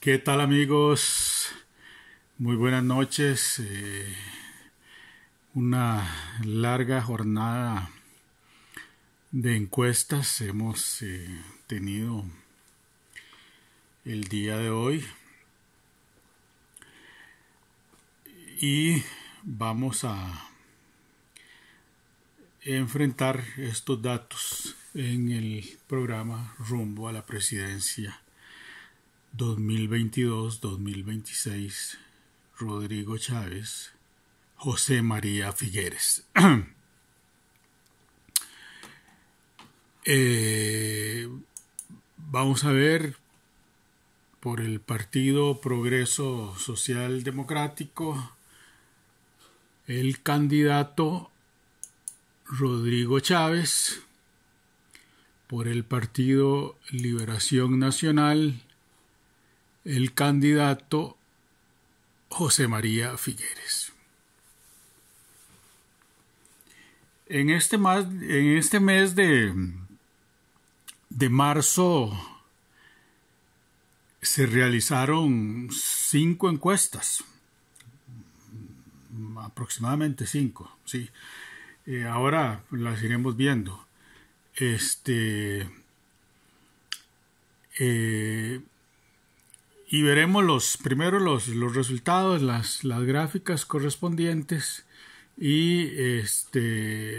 ¿Qué tal, amigos? Muy buenas noches. Una larga jornada de encuestas hemos tenido el día de hoy y vamos a enfrentar estos datos en el programa Rumbo a la Presidencia 2022-2026, Rodrigo Chávez, José María Figueres. Vamos a ver por el Partido Progreso Social Democrático el candidato Rodrigo Chávez, por el Partido Liberación Nacional el candidato José María Figueres. En este mes de marzo se realizaron 5 encuestas, aproximadamente 5, sí. Ahora las iremos viendo. Y veremos primero los resultados, las gráficas correspondientes, y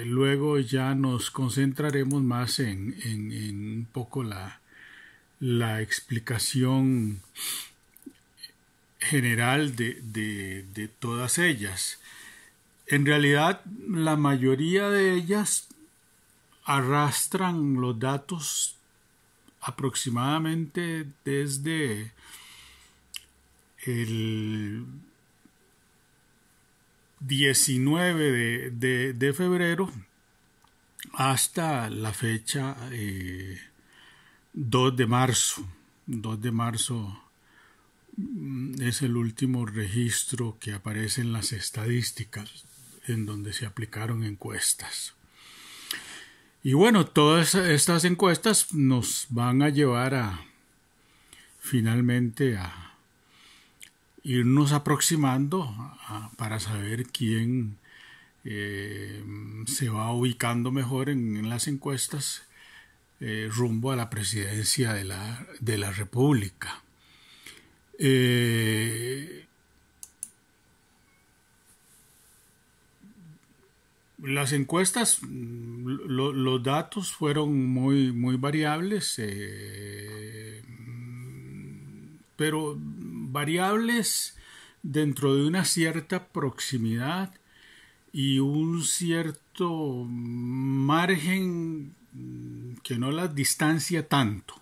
luego ya nos concentraremos más en un poco la explicación general de todas ellas. En realidad, la mayoría de ellas arrastran los datos aproximadamente desde el 19 de febrero hasta la fecha 2 de marzo. 2 de marzo es el último registro que aparece en las estadísticas en donde se aplicaron encuestas. Y bueno, todas estas encuestas nos van a llevar finalmente a irnos aproximando para saber quién se va ubicando mejor en las encuestas rumbo a la presidencia de la República. Las encuestas, los datos fueron muy variables, pero variables dentro de una cierta proximidad y un cierto margen que no las distancia tanto.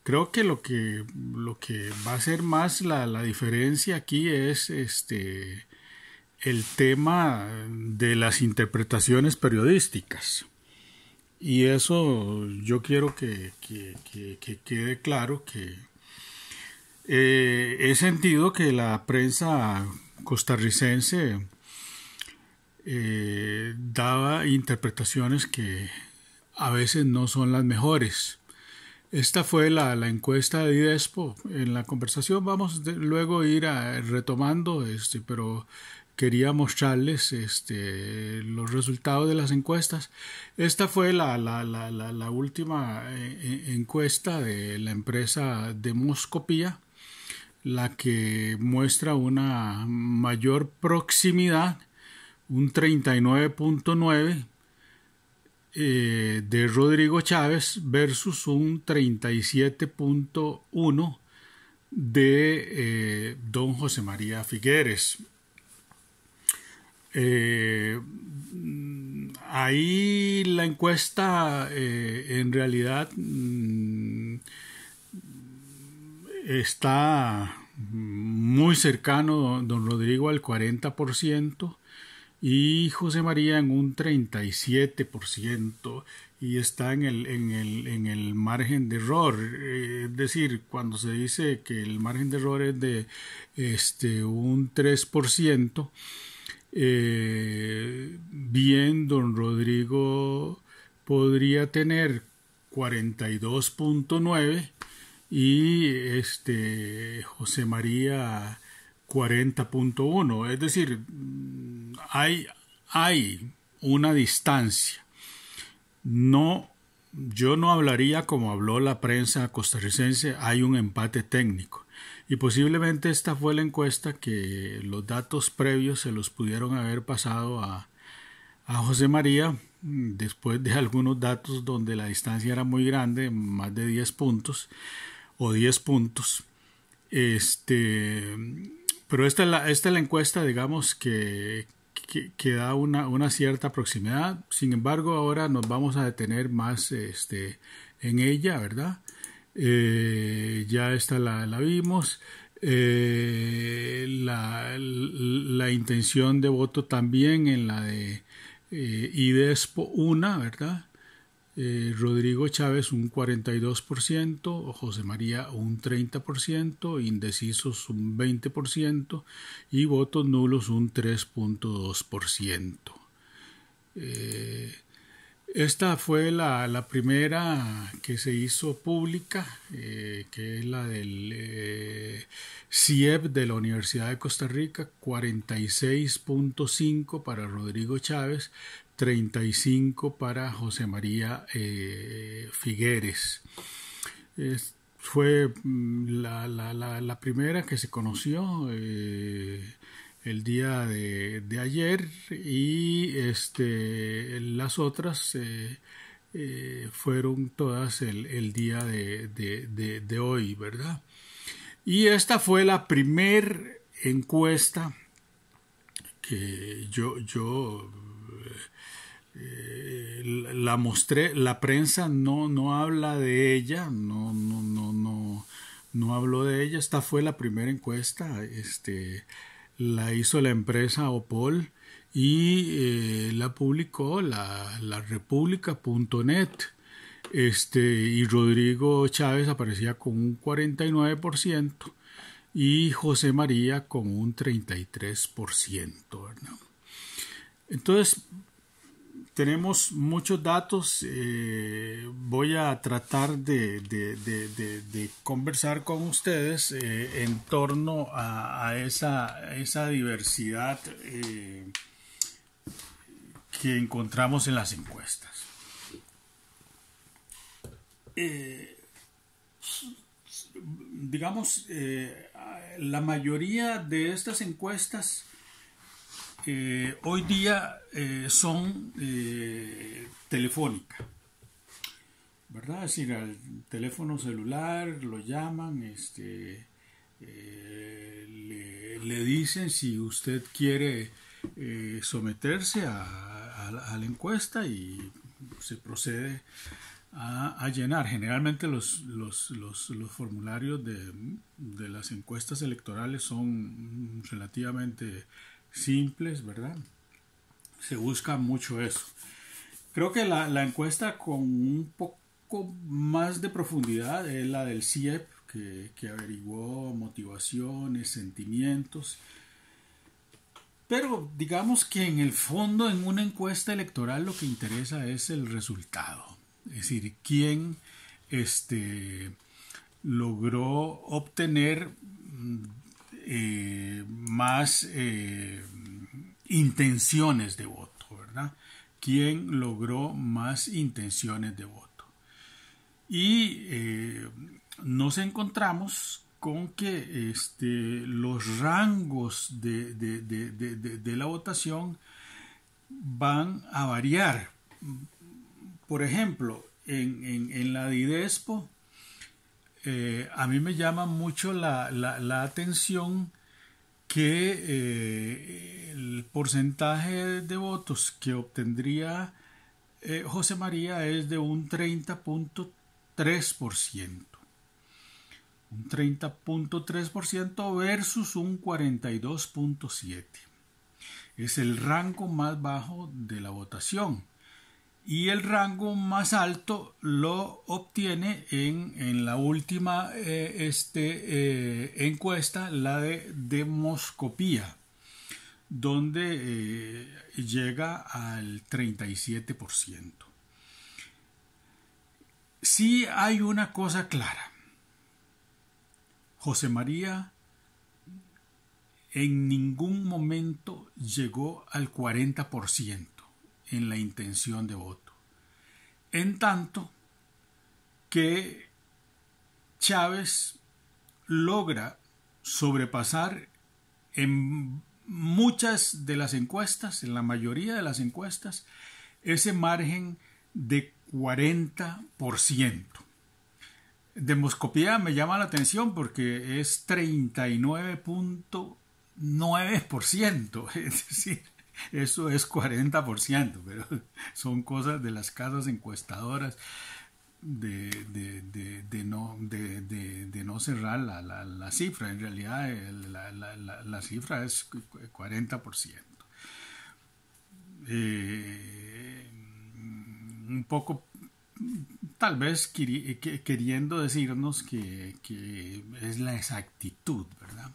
Creo que lo que va a ser más la diferencia aquí es el tema de las interpretaciones periodísticas. Y eso yo quiero que quede claro que he sentido que la prensa costarricense daba interpretaciones que a veces no son las mejores. Esta fue la encuesta de IDESPO. En la conversación vamos luego ir retomando, pero quería mostrarles los resultados de las encuestas. Esta fue la última encuesta de la empresa Demoscopía, la que muestra una mayor proximidad, un 39.9 de Rodrigo Chávez versus un 37.1 de don José María Figueres. Ahí la encuesta en realidad está muy cercano don Rodrigo al 40% y José María en un 37%, y está en el margen de error. Es decir, cuando se dice que el margen de error es de un 3%, bien, don Rodrigo podría tener 42.9 y José María 40.1. Es decir, hay una distancia. No, yo no hablaría como habló la prensa costarricense, hay un empate técnico. Y posiblemente esta fue la encuesta que los datos previos se los pudieron haber pasado a José María después de algunos datos donde la distancia era muy grande, más de 10 puntos o 10 puntos. Pero esta es la encuesta, digamos, que da una cierta proximidad. Sin embargo, ahora nos vamos a detener más en ella, ¿verdad? Ya esta la vimos. La intención de voto también en la de IDESPO 1, ¿verdad? Rodrigo Chávez un 42%, José María un 30%, indecisos un 20% y votos nulos un 3.2%. Esta fue la primera que se hizo pública, que es la del CIEP de la Universidad de Costa Rica, 46.5 para Rodrigo Chávez, 35 para José María Figueres. Fue la primera que se conoció el día de ayer, y las otras fueron todas el día de hoy, ¿verdad? Y esta fue la primer encuesta que yo la mostré. La prensa no habla de ella, no habló de ella. Esta fue la primera encuesta, la hizo la empresa Opol y la publicó la República.net. Y Rodrigo Chávez aparecía con un 49% y José María con un 33%, ¿verdad? Entonces, tenemos muchos datos. Voy a tratar de conversar con ustedes en torno a esa diversidad que encontramos en las encuestas. Digamos, la mayoría de estas encuestas hoy día son telefónicas, ¿verdad? Es decir, al teléfono celular lo llaman, le dicen si usted quiere someterse a la encuesta y se procede a llenar. Generalmente los formularios de las encuestas electorales son relativamente simples, ¿verdad? Se busca mucho eso. Creo que la encuesta con un poco más de profundidad es la del CIEP, que averiguó motivaciones, sentimientos. Pero digamos que en el fondo, en una encuesta electoral, lo que interesa es el resultado. Es decir, quién logró obtener más intenciones de voto, ¿verdad? ¿Quién logró más intenciones de voto? Y nos encontramos con que los rangos de la votación van a variar. Por ejemplo, en la de IDESPO, a mí me llama mucho la atención que el porcentaje de votos que obtendría José María es de un 30.3%. Un 30.3% versus un 42.7%. Es el rango más bajo de la votación. Y el rango más alto lo obtiene en la última encuesta, la de demoscopía, donde llega al 37%. Sí hay una cosa clara. José María en ningún momento llegó al 40% en la intención de voto. En tanto que Chávez logra sobrepasar en muchas de las encuestas, en la mayoría de las encuestas, ese margen de 40%. Demoscopía me llama la atención porque es 39.9%, es decir, eso es 40%, pero son cosas de las casas encuestadoras de no cerrar la cifra. En realidad la cifra es 40%. Un poco tal vez queriendo decirnos que es la exactitud, ¿verdad?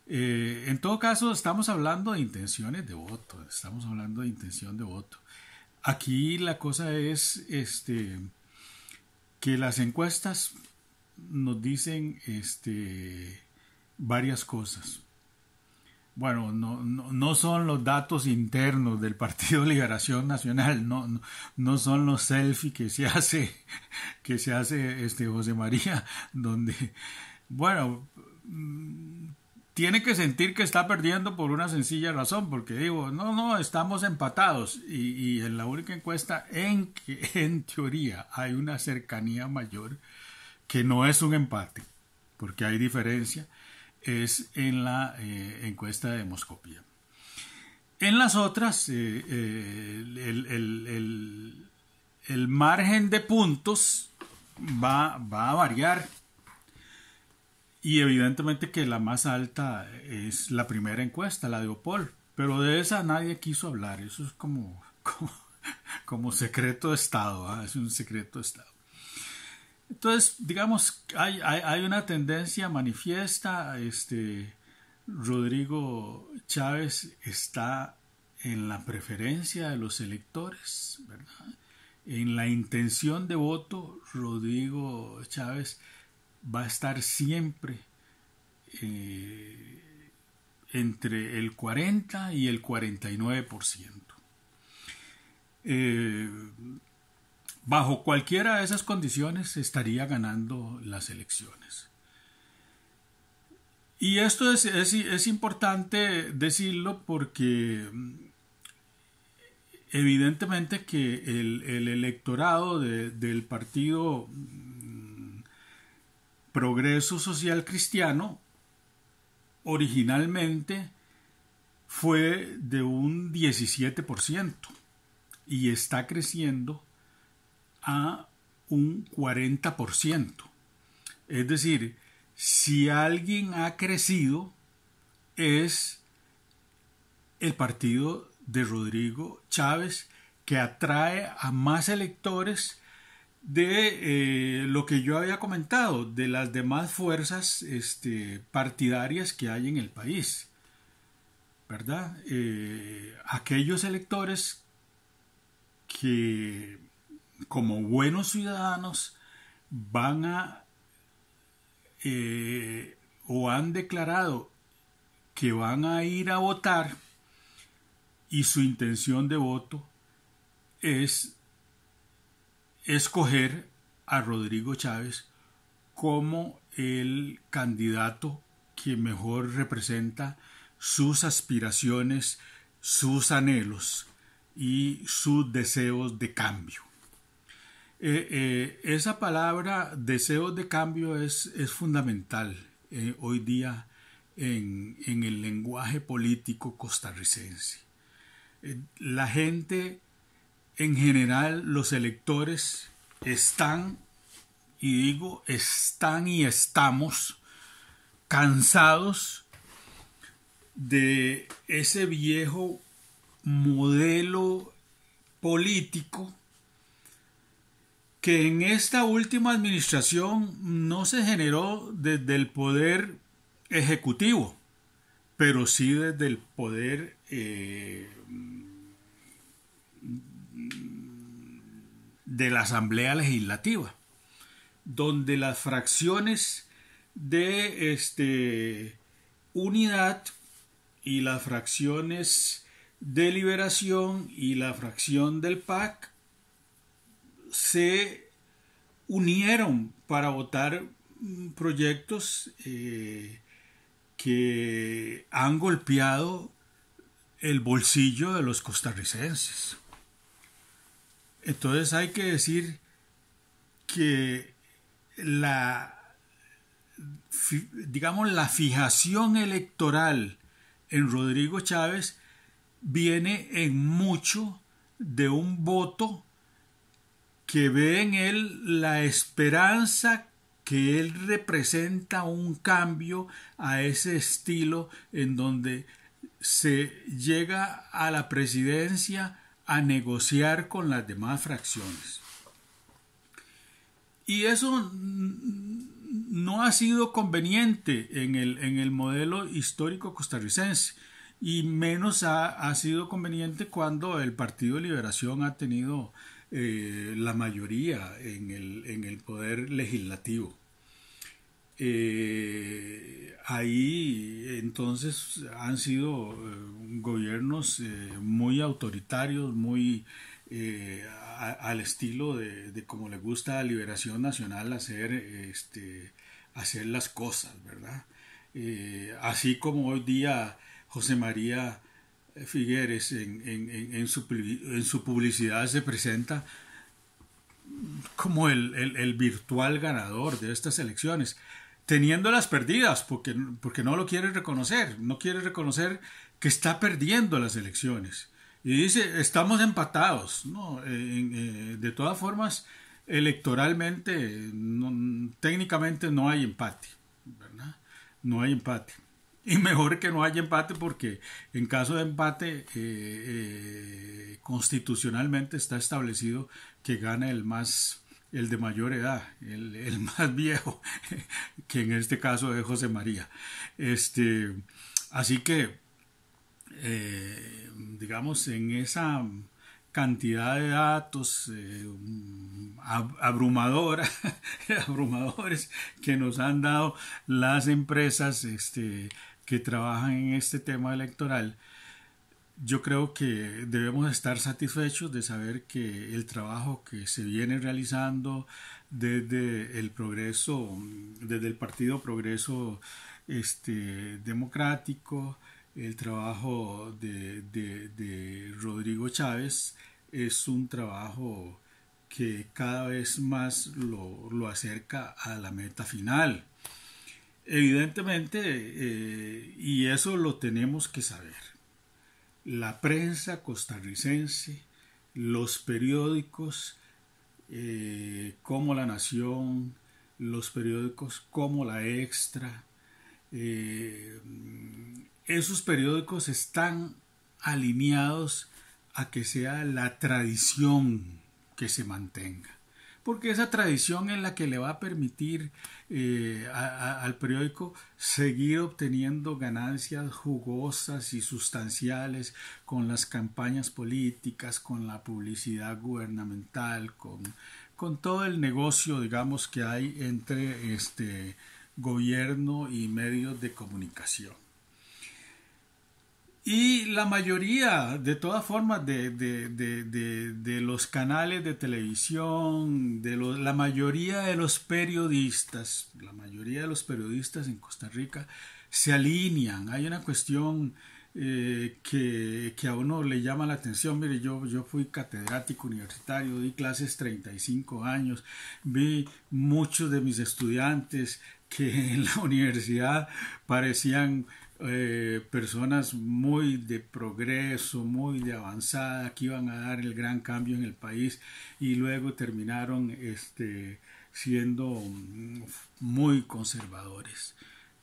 En todo caso, estamos hablando de intenciones de voto, estamos hablando de intención de voto. Aquí la cosa es que las encuestas nos dicen varias cosas. Bueno, no son los datos internos del Partido Liberación Nacional, no son los selfies que se hace José María, donde, bueno, tiene que sentir que está perdiendo por una sencilla razón, porque digo, no, estamos empatados, y en la única encuesta en que en teoría hay una cercanía mayor, que no es un empate, porque hay diferencia, es en la encuesta de Demoscopía. En las otras, el margen de puntos va a variar, y evidentemente que la más alta es la primera encuesta, la de Opol, pero de esa nadie quiso hablar. Eso es como secreto de Estado, ¿eh? Es un secreto de Estado. Entonces, digamos, hay una tendencia manifiesta. Rodrigo Chávez está en la preferencia de los electores, ¿verdad? En la intención de voto, Rodrigo Chávez va a estar siempre entre el 40 y el 49%. Bajo cualquiera de esas condiciones estaría ganando las elecciones. Y esto es importante decirlo porque evidentemente que el electorado del Partido Progreso Social Cristiano originalmente fue de un 17% y está creciendo a un 40%. Es decir, si alguien ha crecido es el partido de Rodrigo Chávez, que atrae a más electores de lo que yo había comentado, de las demás fuerzas partidarias que hay en el país, ¿verdad? Aquellos electores que como buenos ciudadanos van a o han declarado que van a ir a votar y su intención de voto es escoger a Rodrigo Chávez como el candidato que mejor representa sus aspiraciones, sus anhelos y sus deseos de cambio. Esa palabra deseos de cambio es fundamental hoy día en el lenguaje político costarricense. La gente en general, los electores están, y digo están y estamos cansados de ese viejo modelo político que en esta última administración no se generó desde el poder ejecutivo, pero sí desde el poder de la Asamblea Legislativa, donde las fracciones de Unidad y las fracciones de Liberación y la fracción del PAC se unieron para votar proyectos que han golpeado el bolsillo de los costarricenses. Entonces hay que decir que digamos, la fijación electoral en Rodrigo Chávez viene en mucho de un voto que ve en él la esperanza que él representa un cambio a ese estilo en donde se llega a la presidencia a negociar con las demás fracciones. Y eso no ha sido conveniente en el modelo histórico costarricense, y menos ha sido conveniente cuando el Partido de Liberación ha tenido la mayoría en el poder legislativo. Ahí entonces han sido gobiernos muy autoritarios, muy al estilo de como le gusta a Liberación Nacional hacer las cosas, ¿verdad? Así como hoy día José María Figueres en su publicidad se presenta como el virtual ganador de estas elecciones, teniéndolas perdidas porque no lo quiere reconocer, no quiere reconocer que está perdiendo las elecciones. Y dice, estamos empatados, ¿no? De todas formas, electoralmente, técnicamente no hay empate, ¿verdad? No hay empate. Y mejor que no haya empate porque en caso de empate constitucionalmente está establecido que gana el de mayor edad, el más viejo, que en este caso es José María. Así que, digamos, en esa cantidad de datos abrumadores que nos han dado las empresas que trabajan en este tema electoral, yo creo que debemos estar satisfechos de saber que el trabajo que se viene realizando desde el Progreso, desde el Partido Progreso Democrático, el trabajo de Rodrigo Chávez es un trabajo que cada vez más lo acerca a la meta final. Evidentemente, y eso lo tenemos que saber, la prensa costarricense, los periódicos como La Nación, los periódicos como La Extra, esos periódicos están alineados a que sea la tradición que se mantenga, porque esa tradición es la que le va a permitir al periódico seguir obteniendo ganancias jugosas y sustanciales con las campañas políticas, con la publicidad gubernamental, con todo el negocio, digamos, que hay entre gobierno y medios de comunicación. Y la mayoría, de todas formas, de los canales de televisión, la mayoría de los periodistas en Costa Rica se alinean. Hay una cuestión que a uno le llama la atención. Mire, yo fui catedrático universitario, di clases 35 años, vi muchos de mis estudiantes que en la universidad parecían personas muy de progreso, muy de avanzada, que iban a dar el gran cambio en el país, y luego terminaron siendo muy conservadores.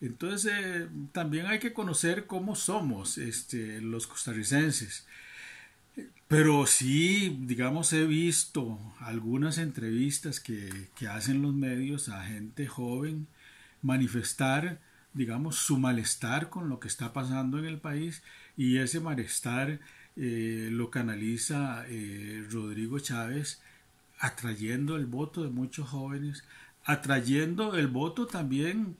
Entonces también hay que conocer cómo somos los costarricenses. Pero sí, digamos, he visto algunas entrevistas que hacen los medios a gente joven manifestar, digamos, su malestar con lo que está pasando en el país, y ese malestar lo canaliza Rodrigo Chávez, atrayendo el voto de muchos jóvenes, atrayendo el voto también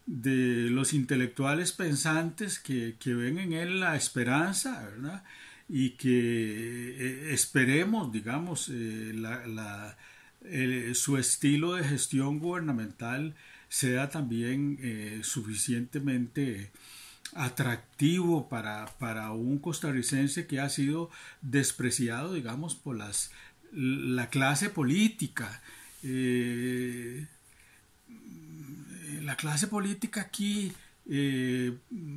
de los intelectuales pensantes que ven en él la esperanza, ¿verdad? Y que esperemos, digamos, su estilo de gestión gubernamental sea también suficientemente atractivo para un costarricense que ha sido despreciado, digamos, por la clase política. Eh, la clase política aquí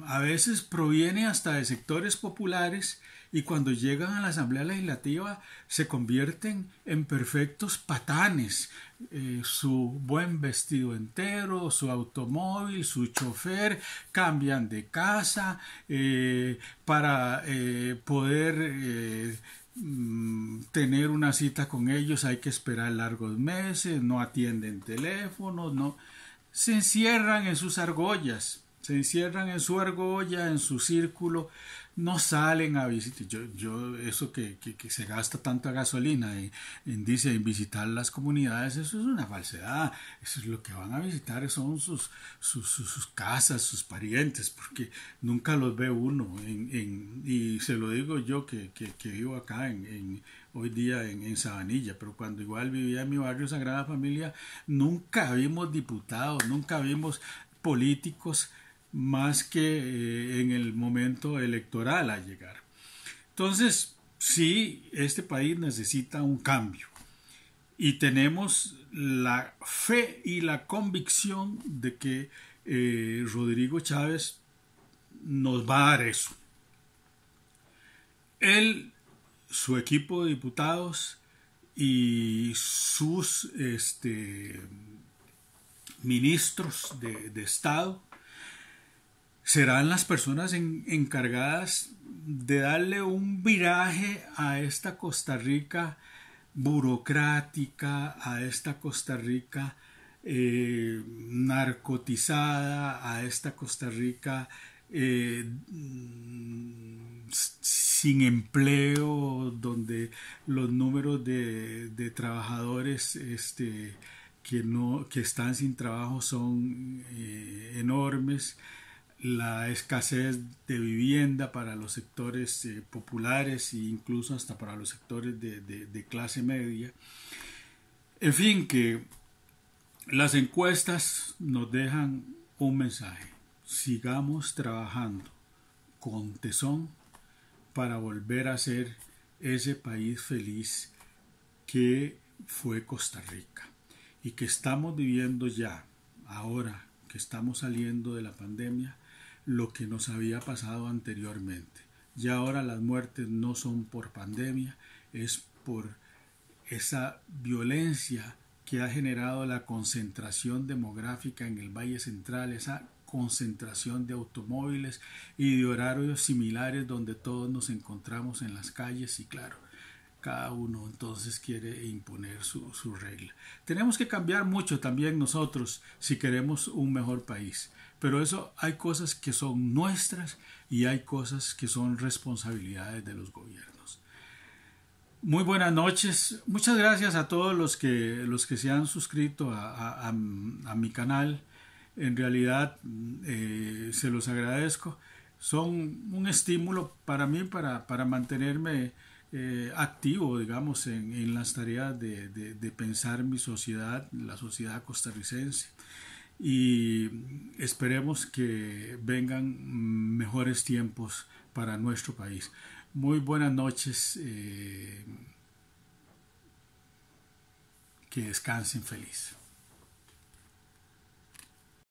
a veces proviene hasta de sectores populares y cuando llegan a la Asamblea Legislativa se convierten en perfectos patanes. Su buen vestido entero, su automóvil, su chofer, cambian de casa para poder tener una cita con ellos hay que esperar largos meses, no atienden teléfonos, no se encierran en sus argollas, se encierran en su argolla, en su círculo, no salen a visitar. Eso que se gasta tanta gasolina dice, en visitar las comunidades, eso es una falsedad. Eso es lo que van a visitar, son sus casas, sus parientes, porque nunca los ve uno. Y se lo digo yo que vivo acá hoy día en Sabanilla, pero cuando igual vivía en mi barrio Sagrada Familia, nunca vimos diputados, nunca vimos políticos más que en el momento electoral a llegar. Entonces, sí, este país necesita un cambio y tenemos la fe y la convicción de que Rodrigo Chávez nos va a dar eso. Él, su equipo de diputados y sus ministros de Estado serán las personas encargadas de darle un viraje a esta Costa Rica burocrática, a esta Costa Rica narcotizada, a esta Costa Rica sin empleo, donde los números de trabajadores que están sin trabajo son enormes, la escasez de vivienda para los sectores populares e incluso hasta para los sectores de clase media. En fin, que las encuestas nos dejan un mensaje: sigamos trabajando con tesón para volver a ser ese país feliz que fue Costa Rica y que estamos viviendo ya, ahora que estamos saliendo de la pandemia, lo que nos había pasado anteriormente. Ya ahora las muertes no son por pandemia, es por esa violencia que ha generado la concentración demográfica en el Valle Central, esa concentración de automóviles y de horarios similares donde todos nos encontramos en las calles y claro, cada uno entonces quiere imponer su regla. Tenemos que cambiar mucho también nosotros si queremos un mejor país, pero eso hay cosas que son nuestras y hay cosas que son responsabilidades de los gobiernos. Muy buenas noches, muchas gracias a todos los que se han suscrito a mi canal. En realidad se los agradezco, son un estímulo para mí para mantenerme activo, digamos, en las tareas de pensar mi sociedad, la sociedad costarricense, y esperemos que vengan mejores tiempos para nuestro país. Muy buenas noches, que descansen feliz.